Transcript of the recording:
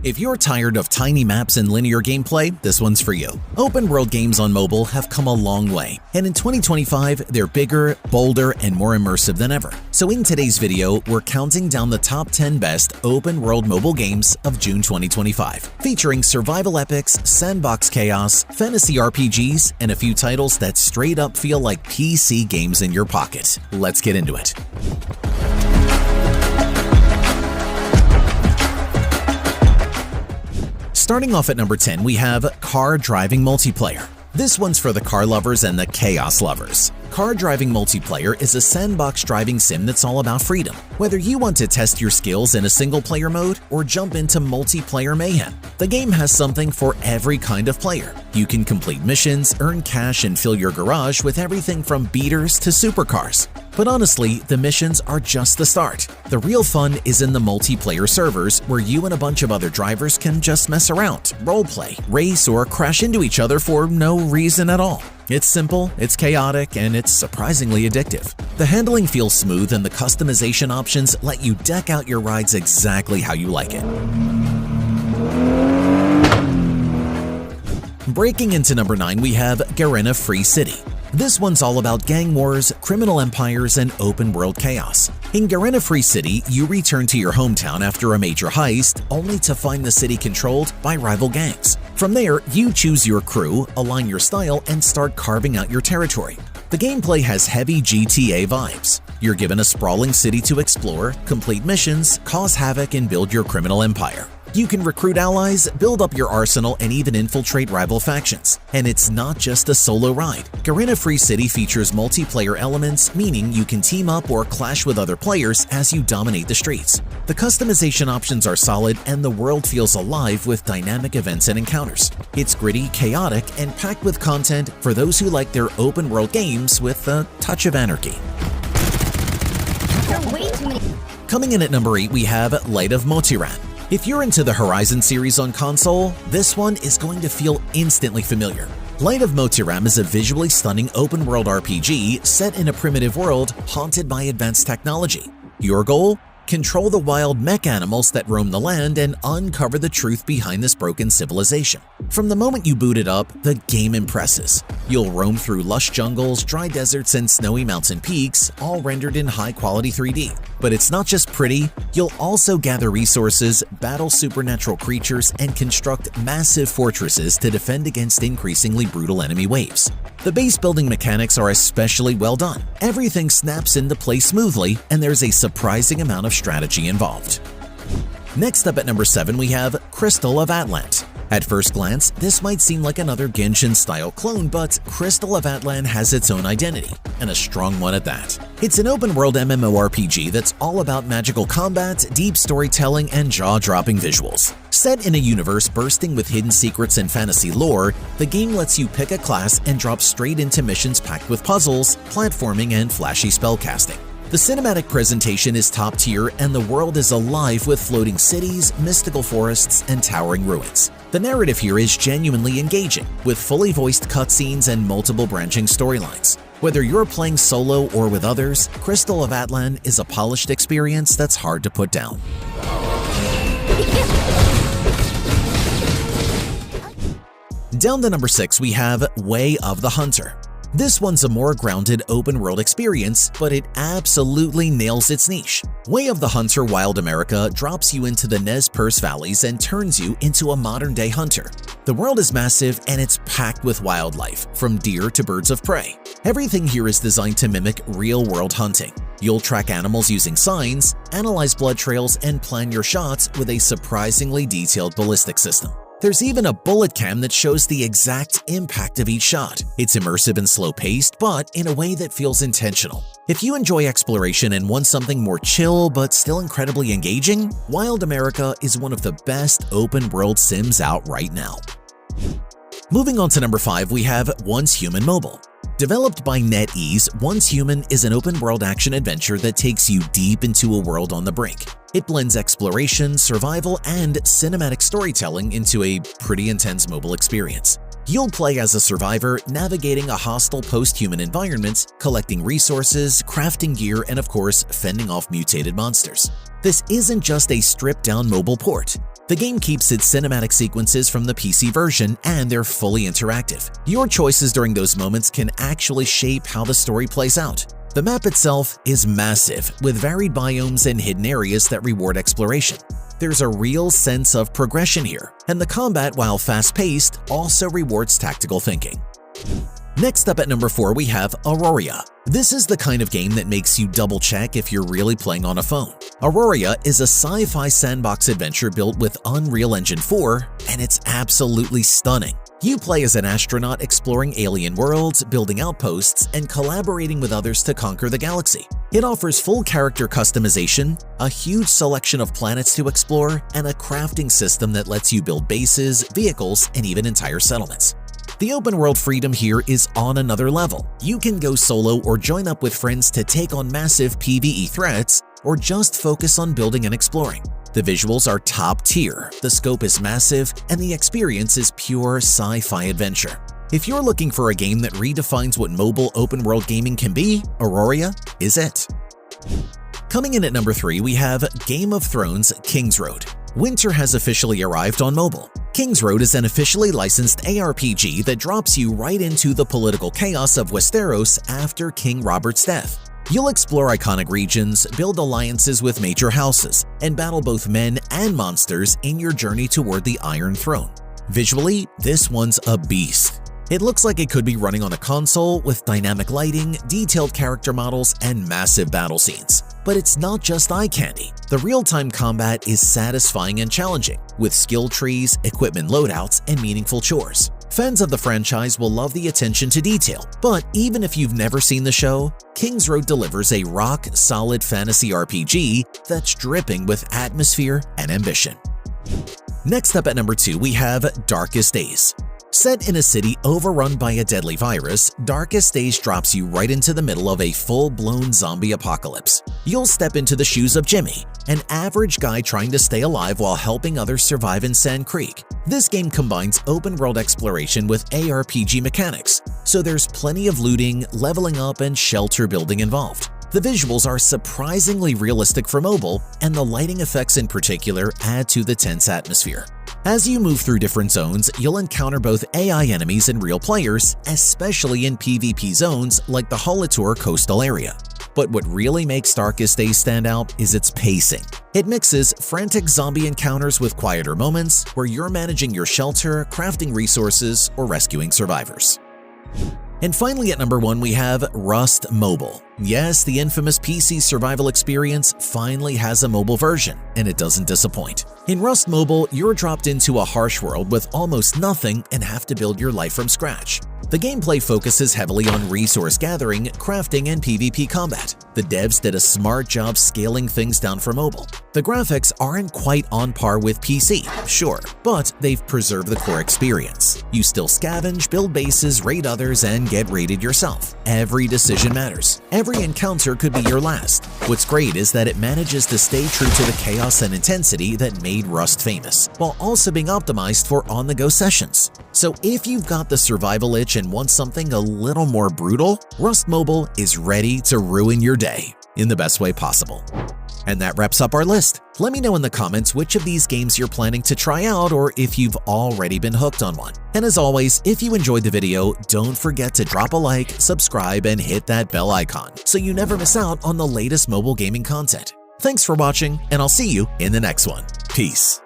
If you're tired of tiny maps and linear gameplay, this one's for you. Open world games on mobile have come a long way, and in 2025, they're bigger, bolder, and more immersive than ever. So in today's video, we're counting down the top 10 best open world mobile games of June 2025, featuring survival epics, sandbox chaos, fantasy RPGs, and a few titles that straight up feel like PC games in your pocket. Let's get into it. Starting off at number 10, we have Car Driving Multiplayer. This one's for the car lovers and the chaos lovers. Car Driving Multiplayer is a sandbox driving sim that's all about freedom. Whether you want to test your skills in a single-player mode or jump into multiplayer mayhem, the game has something for every kind of player. You can complete missions, earn cash, and fill your garage with everything from beaters to supercars. But honestly, the missions are just the start. The real fun is in the multiplayer servers, where you and a bunch of other drivers can just mess around, roleplay, race, or crash into each other for no reason at all. It's simple, it's chaotic, and it's surprisingly addictive. The handling feels smooth, and the customization options let you deck out your rides exactly how you like it. Breaking into number 9, we have Garena Free City. This one's all about gang wars, criminal empires, and open-world chaos. In Garena Free City, you return to your hometown after a major heist, only to find the city controlled by rival gangs. From there, you choose your crew, align your style, and start carving out your territory. The gameplay has heavy GTA vibes. You're given a sprawling city to explore, complete missions, cause havoc, and build your criminal empire. You can recruit allies, build up your arsenal, and even infiltrate rival factions. And it's not just a solo ride. Garena Free City features multiplayer elements, meaning you can team up or clash with other players as you dominate the streets. The customization options are solid, and the world feels alive with dynamic events and encounters. It's gritty, chaotic, and packed with content for those who like their open-world games with a touch of anarchy. Coming in at number 8, we have Light of Motiran. If you're into the Horizon series on console, this one is going to feel instantly familiar. Light of Motiram is a visually stunning open-world RPG set in a primitive world haunted by advanced technology. Your goal? Control the wild mech animals that roam the land and uncover the truth behind this broken civilization. From the moment you boot it up, the game impresses. You'll roam through lush jungles, dry deserts, and snowy mountain peaks, all rendered in high-quality 3D. But it's not just pretty, you'll also gather resources, battle supernatural creatures, and construct massive fortresses to defend against increasingly brutal enemy waves. The base building mechanics are especially well done. Everything snaps into place smoothly, and there's a surprising amount of strategy involved. Next up at number 7, we have Crystal of Atlant. At first glance, this might seem like another Genshin-style clone, but Crystal of Atlant has its own identity, and a strong one at that. It's an open-world MMORPG that's all about magical combat, deep storytelling, and jaw-dropping visuals. Set in a universe bursting with hidden secrets and fantasy lore, the game lets you pick a class and drop straight into missions packed with puzzles, platforming, and flashy spellcasting. The cinematic presentation is top tier, and the world is alive with floating cities, mystical forests, and towering ruins. The narrative here is genuinely engaging, with fully voiced cutscenes and multiple branching storylines. Whether you're playing solo or with others, Crystal of Atlan is a polished experience that's hard to put down. Down to number 6, we have Way of the Hunter. This one's a more grounded open-world experience, but it absolutely nails its niche. Way of the Hunter Wild America drops you into the Nez Perce valleys and turns you into a modern-day hunter. The world is massive, and it's packed with wildlife, from deer to birds of prey. Everything here is designed to mimic real-world hunting. You'll track animals using signs, analyze blood trails, and plan your shots with a surprisingly detailed ballistic system. There's even a bullet cam that shows the exact impact of each shot. It's immersive and slow-paced, but in a way that feels intentional. If you enjoy exploration and want something more chill but still incredibly engaging, Wild America is one of the best open-world sims out right now. Moving on to number 5, we have Once Human Mobile. Developed by NetEase, Once Human is an open-world action-adventure that takes you deep into a world on the brink. It blends exploration, survival, and cinematic storytelling into a pretty intense mobile experience. You'll play as a survivor navigating a hostile post-human environment, collecting resources, crafting gear, and of course, fending off mutated monsters. This isn't just a stripped-down mobile port. The game keeps its cinematic sequences from the PC version, and they're fully interactive. Your choices during those moments can actually shape how the story plays out. The map itself is massive, with varied biomes and hidden areas that reward exploration. There's a real sense of progression here, and the combat, while fast-paced, also rewards tactical thinking. Next up at number 4, we have Auraria. This is the kind of game that makes you double-check if you're really playing on a phone. Auraria is a sci-fi sandbox adventure built with Unreal Engine 4, and it's absolutely stunning. You play as an astronaut exploring alien worlds, building outposts, and collaborating with others to conquer the galaxy. It offers full character customization, a huge selection of planets to explore, and a crafting system that lets you build bases, vehicles, and even entire settlements. The open-world freedom here is on another level. You can go solo or join up with friends to take on massive PvE threats, or just focus on building and exploring. The visuals are top tier, the scope is massive, and the experience is pure sci-fi adventure. If you're looking for a game that redefines what mobile open-world gaming can be, Auraria is it. Coming in at number 3, we have Game of Thrones King's Road. Winter has officially arrived on mobile. King's Road is an officially licensed ARPG that drops you right into the political chaos of Westeros after King Robert's death. You'll explore iconic regions, build alliances with major houses, and battle both men and monsters in your journey toward the Iron Throne. Visually, this one's a beast. It looks like it could be running on a console with dynamic lighting, detailed character models, and massive battle scenes. But it's not just eye candy. The real-time combat is satisfying and challenging, with skill trees, equipment loadouts, and meaningful chores. Fans of the franchise will love the attention to detail, but even if you've never seen the show, King's Road delivers a rock-solid fantasy RPG that's dripping with atmosphere and ambition. Next up at number 2, we have Darkest Days. Set in a city overrun by a deadly virus, Darkest Days drops you right into the middle of a full-blown zombie apocalypse. You'll step into the shoes of Jimmy, an average guy trying to stay alive while helping others survive in Sand Creek. This game combines open-world exploration with ARPG mechanics, so there's plenty of looting, leveling up, and shelter building involved. The visuals are surprisingly realistic for mobile, and the lighting effects in particular add to the tense atmosphere. As you move through different zones, you'll encounter both AI enemies and real players, especially in PvP zones like the Halator coastal area. But what really makes Darkest Days stand out is its pacing. It mixes frantic zombie encounters with quieter moments where you're managing your shelter, crafting resources, or rescuing survivors. And finally at number 1, we have Rust Mobile. Yes, the infamous PC survival experience finally has a mobile version, and it doesn't disappoint. In Rust Mobile, you're dropped into a harsh world with almost nothing and have to build your life from scratch. The gameplay focuses heavily on resource gathering, crafting, and PvP combat. The devs did a smart job scaling things down for mobile. The graphics aren't quite on par with PC, sure, but they've preserved the core experience. You still scavenge, build bases, raid others, and get raided yourself. Every decision matters. Every encounter could be your last. What's great is that it manages to stay true to the chaos and intensity that made Rust famous, while also being optimized for on-the-go sessions. So if you've got the survival itch and want something a little more brutal, Rust Mobile is ready to ruin your day in the best way possible. And that wraps up our list. Let me know in the comments which of these games you're planning to try out or if you've already been hooked on one. And as always, if you enjoyed the video, don't forget to drop a like, subscribe, and hit that bell icon so you never miss out on the latest mobile gaming content. Thanks for watching, and I'll see you in the next one. Peace.